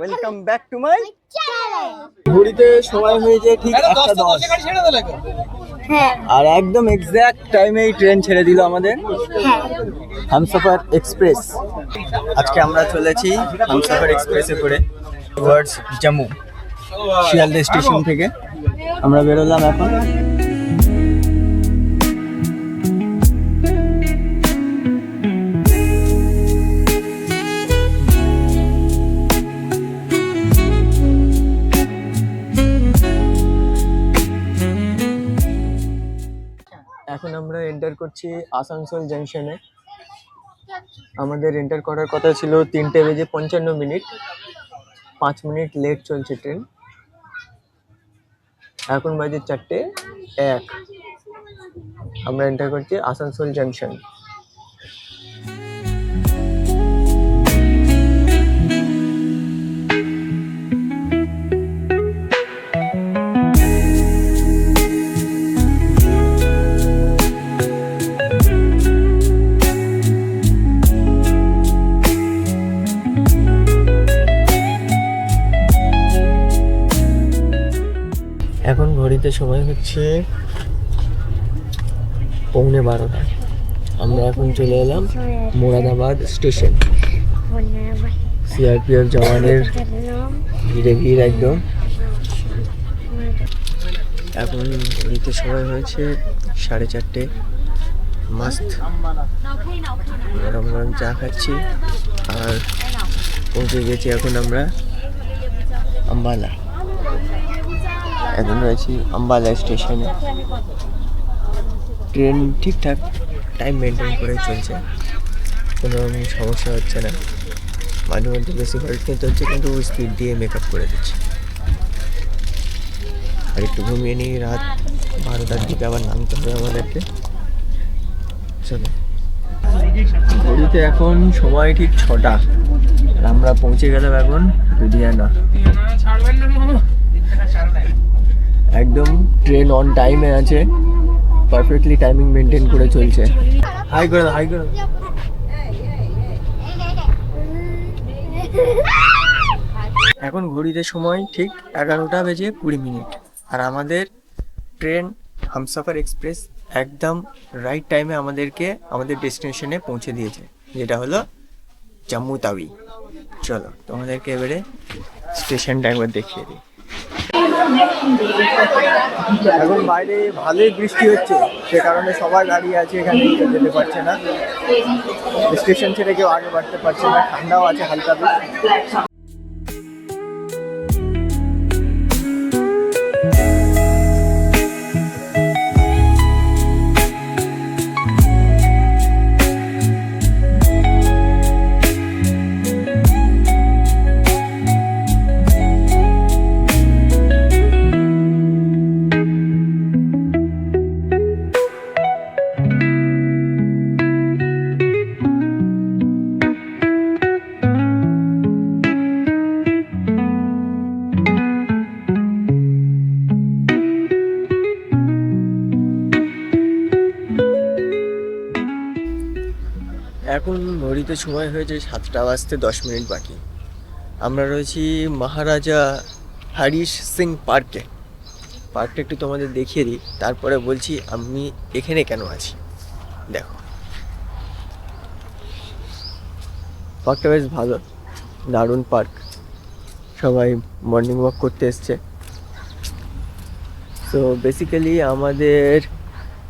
Welcome back to my channel. ঘড়িতে সময় হয়েছে ঠিক 1:10। হ্যাঁ আর একদম এক্স্যাক্ট টাইমে ট্রেন ছেড়ে দিল আমাদের হামসফর এক্সপ্রেস। আজকে আমরা চলেছি হামসফর এক্সপ্রেসে করে টুয়ার্ডস জম্মু। শিয়ালদা স্টেশন থেকে আমরা বেরোলাম এখন। এখন আমরা এন্টার করছি আসানসোল জাংশনে। আমাদের এন্টার করার কথা ছিল 3:55, 5 মিনিট লেট চলছে ট্রেন। এখন বাজে 4:01। আমরা এন্টার করছি আসানসোল জাংশন। এখন ঘড়িতে সময় হচ্ছে 11:15। আমরা এখন চলে এলাম মোরাদাবাদ স্টেশন। সিআরপিএফ জওয়ানের ভিড় একদম। এখন ঘড়িতে সময় হয়েছে 4:30। মাস্ত গরম গরম চা খাচ্ছি আর পৌঁছে গেছি এখন আমরা আম্বালা। এখন রয়েছি আম্বালা স্টেশনে। ট্রেন ঠিকঠাক টাইম মেনটেন করে চলছে, কোনো সমস্যা হচ্ছে না। মাঝে মধ্যে বেশি হল্ট নিতে হচ্ছে, কিন্তু স্পিড দিয়ে মেকআপ করে দিচ্ছে। আর একটু ঘুমিয়ে নিই, রাত 12টার দিকে আবার নামতে হবে আমাদেরকে। চলো, ঘড়িতে এখন সময় ঠিক 6টা আর আমরা পৌঁছে গেলাম এখন লুধিয়ানা। একদম ট্রেন অন টাইমে আছে, পারফেক্টলি টাইমিং মেনটেন করে চলছে। হাই করে দাও, হাই করে দাও। এখন ঘড়িতে সময় ঠিক 11:20 আর আমাদের ট্রেন হামসফর এক্সপ্রেস একদম রাইট টাইমে আমাদেরকে আমাদের ডেস্টিনেশনে পৌঁছে দিয়েছে, যেটা হলো জম্মু তাওই। চলো তোমাদেরকে এবারে স্টেশনটা একবার দেখিয়ে দিই। এখন বাইরে ভালোই বৃষ্টি হচ্ছে, সে কারণে সবার গাড়ি আছে, এখানে কেউ যেতে পারছে না। স্টেশন ছেড়ে কেউ আগে বাড়তে পারছে না, ঠান্ডাও আছে হালকা বেশ। এখন ঘড়িতে সময় হয়েছে 7:10 বাকি। আমরা রয়েছি মহারাজা হরিশ সিং পার্কে। পার্কটা একটু তোমাদের দেখিয়ে দিই, তারপরে বলছি আমি এখানে কেন আছি। দেখো, পার্কটা বেশ ভালো, দারুণ পার্ক। সবাই মর্নিং ওয়াক করতে এসছে। তো বেসিক্যালি আমাদের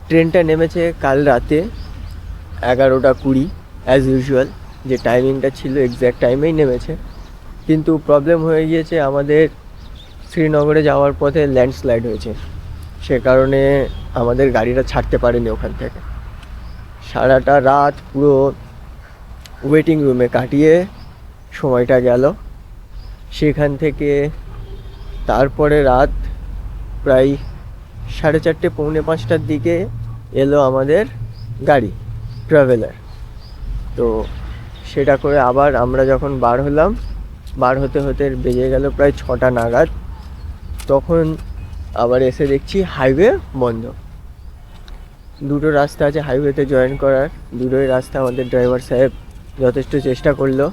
ট্রেনটা নেমেছে কাল রাতে 11:20 অ্যাজ ইউজুয়াল, যে টাইমিংটা ছিল এক্স্যাক্ট টাইমেই নেমেছে। কিন্তু প্রবলেম হয়ে গিয়েছে, আমাদের শ্রীনগরে যাওয়ার পথে ল্যান্ডস্লাইড হয়েছে, সে কারণে আমাদের গাড়িটা ছাড়তে পারেনি ওখান থেকে। সারাটা রাত পুরো ওয়েটিং রুমে কাটিয়ে সময়টা গেল। সেখান থেকে তারপরে রাত প্রায় 4:30, 4:45টার দিকে এলো আমাদের গাড়ি ট্রাভেলার। তো সেটা করে আবার আমরা যখন বার হতে হতে বেজে গেল প্রায় 6টা নাগাদ। তখন আবার এসে দেখছি হাইওয়ে বন্ধ। দুটো রাস্তা আছে হাইওয়েতে জয়েন করার, দুটোই রাস্তা আমাদের ড্রাইভার সাহেব যথেষ্ট চেষ্টা করলো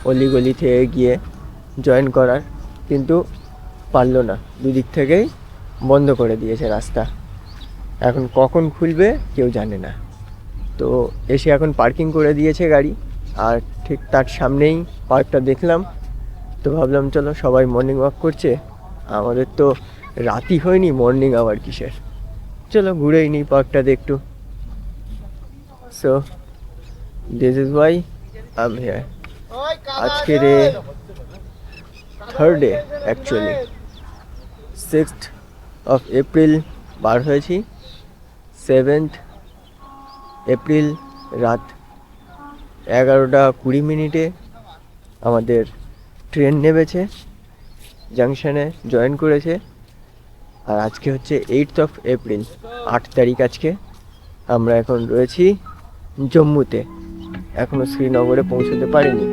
অলিগলি থেকে গিয়ে জয়েন করার, কিন্তু পারলো না, দুদিক থেকেই বন্ধ করে দিয়েছে রাস্তা। এখন কখন খুলবে কেউ জানে না। তো এসে এখন পার্কিং করে দিয়েছে গাড়ি, আর ঠিক তার সামনেই পার্কটা দেখলাম। তো ভাবলাম চলো, সবাই মর্নিং ওয়াক করছে, আমাদের তো রাতই হয়নি, মর্নিং আবার কিসের, চলো ঘুরেই নিই পার্কটাতে একটু। So this is Y I am here. আজকে রে third day, actually 6th of April বার হয়েছি। 7th April রাত 11:20 আমাদের ট্রেন নেমেছে, জাংশনে জয়েন করেছে। আর আজকে হচ্ছে 8th of April, 8 তারিখ আজকে। আমরা এখন রয়েছি জম্মুতে, এখনও শ্রীনগরে পৌঁছতে পারিনি।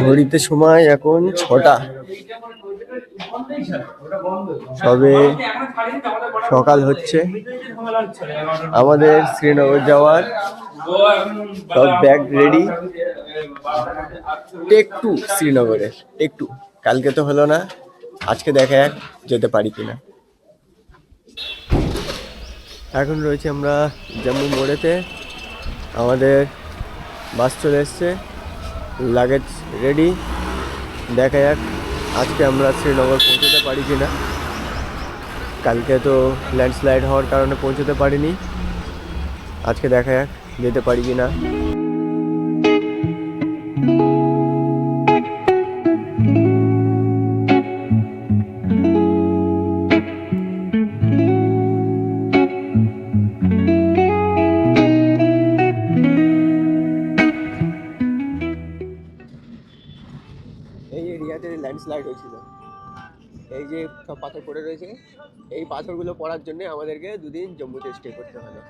ঘড়িতে সময় এখন 6টা, সবে সকাল হচ্ছে। আমাদের শ্রীনগর যাওয়ার সব ব্যাগ রেডি। টেক 2 শ্রীনগরের, টেক 2। কালকে তো হলো না, আজকে দেখা যাক যেতে পারি কিনা। এখন রয়েছে আমরা জম্মু মোড়েতে, আমাদের বাস চলে এসছে, লাগেজ রেডি। দেখা যাক আজকে আমরা শ্রীনগর পৌঁছতে পারি কিনা। কালকে তো ল্যান্ডস্লাইড হওয়ার কারণে পৌঁছতে পারিনি, আজকে দেখা যাক যেতে পারি কিনা। এই এরিয়াতে ল্যান্ডস্লাইড হয়েছিল, এই যে সব পাথর পড়ে রয়েছে, এই পাথরগুলো পড়ার জন্য আমাদেরকে দুদিন জম্মুতে স্টে করতে হলো।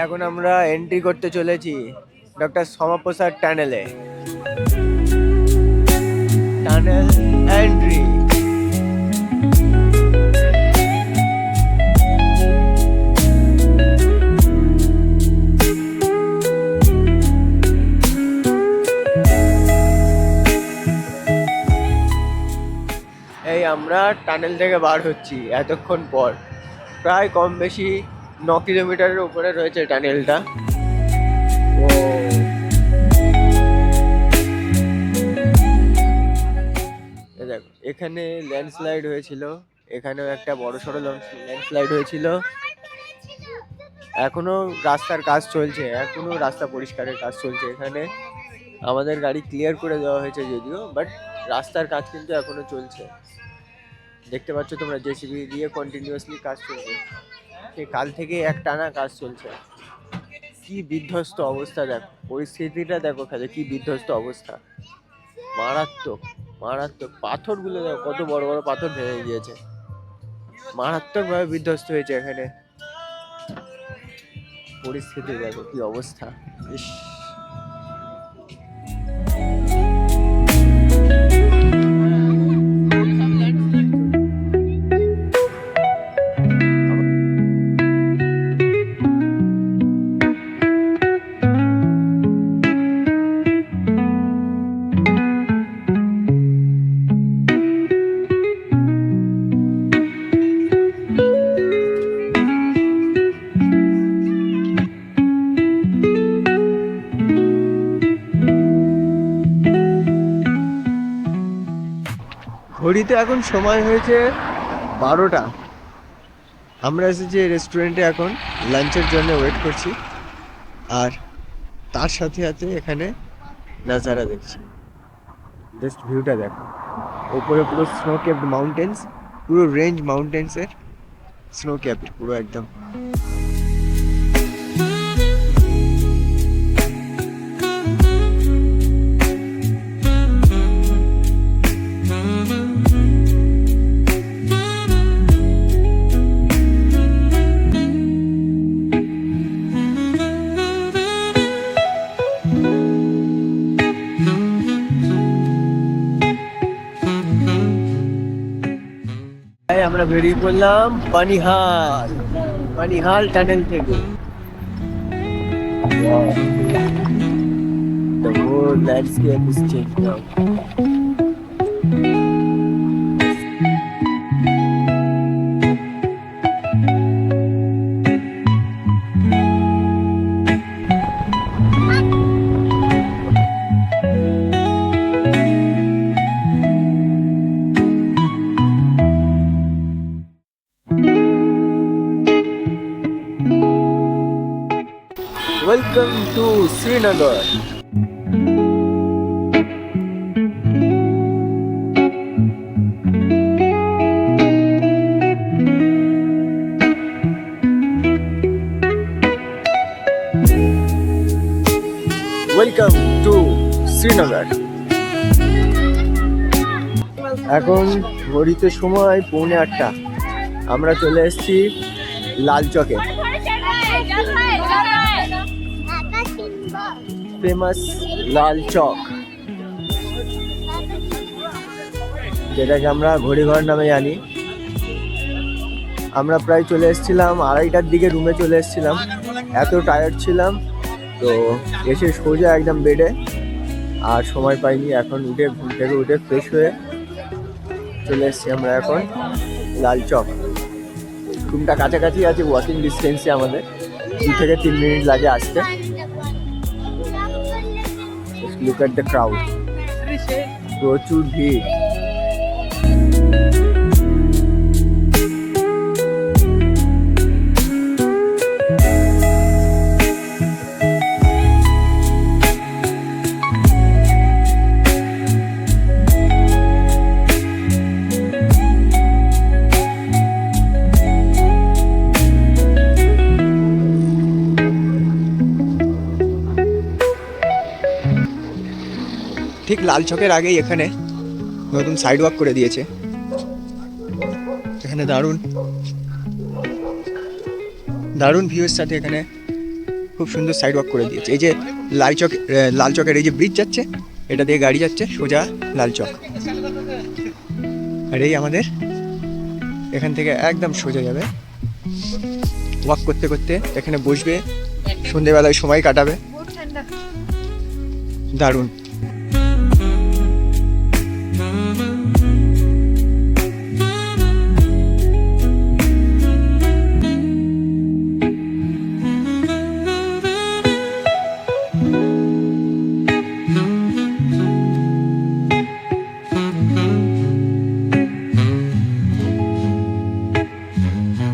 এখন আমরা এন্ট্রি করতে চলেছি ডক্টর শ্যামাপ্রসাদ টানেলে। Tunnel entry. এই আমরা টানেল থেকে বার হচ্ছি এতক্ষণ পর, প্রায় কম বেশি 9 কিলোমিটারের উপরে রয়েছে টানেলটা। ও দেখো, এখানে ল্যান্ডস্লাইড হয়েছিল, এখানেও একটা বড় সড়ো ল্যান্ডস্লাইড হয়েছিল। এখনো রাস্তার কাজ চলছে, এখনো রাস্তা পরিষ্কারের কাজ চলছে এখানে। আমাদের গাড়ি ক্লিয়ার করে দেওয়া হয়েছে যদিও, বাট রাস্তার কাজ কিন্তু এখনো চলছে। দেখতে পাচ্ছ তোমরা, জেসিবি দিয়ে কন্টিনিউয়াসলি কাজ চলছে, সে কাল থেকে একটানা কাজ চলছে। কি বিধ্বস্ত অবস্থা দেখো, পরিস্থিতিটা দেখো খালি, কি বিধ্বস্ত অবস্থা, মারাত্মক মারাত্মক। পাথরগুলো দেখো, কত বড় বড় পাথর ভেঙে গিয়েছে, মারাত্মকভাবে বিধ্বস্ত হয়েছে এখানে। পরিস্থিতি দেখো কি অবস্থা। ইস, ঘড়িতে এখন সময় হয়েছে 12টা। আমরা এসেছি রেস্টুরেন্টে এখন লাঞ্চের জন্য ওয়েট করছি, আর তার সাথে সাথে এখানে নাজারা দেখছি। জাস্ট ভিউটা দেখো, ওপরে পুরো স্নো ক্যাপড মাউন্টেন্স, পুরো রেঞ্জ মাউন্টেন্সের স্নো ক্যাপড পুরো একদম। আমরা বেরিয়ে পড়লাম পানিহাল টানেল থেকে। The whole landscape is changed now. Welcome to Srinagar. Welcome to Srinagar. এখন ঘড়িতে সময় 7:45। আমরা চলে এসেছি লাল চকে, ফেমাস লাল চক, যেটাকে আমরা ঘড়িঘর নামে জানি। আমরা প্রায় চলে এসেছিলাম 2:30টার দিকে, রুমে চলে এসেছিলাম, এত টায়ার্ড ছিলাম। তো এসে সোজা একদম বেডে, আর সময় পাইনি। এখন উঠে ঘুম থেকে উঠে ফ্রেশ হয়ে চলে এসেছি আমরা এখন লাল চক। রুমটা কাছাকাছি আছে, ওয়াকিং ডিস্টেন্সে, আমাদের 2 থেকে 3 মিনিট লাগে আসতে। Look at the crowd. প্রচুর ভিড়। ঠিক লাল চকের আগেই এখানে নতুন সাইড ওয়াক করে দিয়েছে। এখানে দারুণ ভিউয়ের সাথে এখানে খুব সুন্দর সাইড ওয়াক করে দিয়েছে। এই যে লাল চকের এই যে ব্রিজ যাচ্ছে, এটা দিয়ে গাড়ি যাচ্ছে সোজা লাল চক। আর এই আমাদের এখান থেকে একদম সোজা যাবে, ওয়াক করতে করতে এখানে বসবে, সন্ধেবেলায় সময় কাটাবে। দারুণ।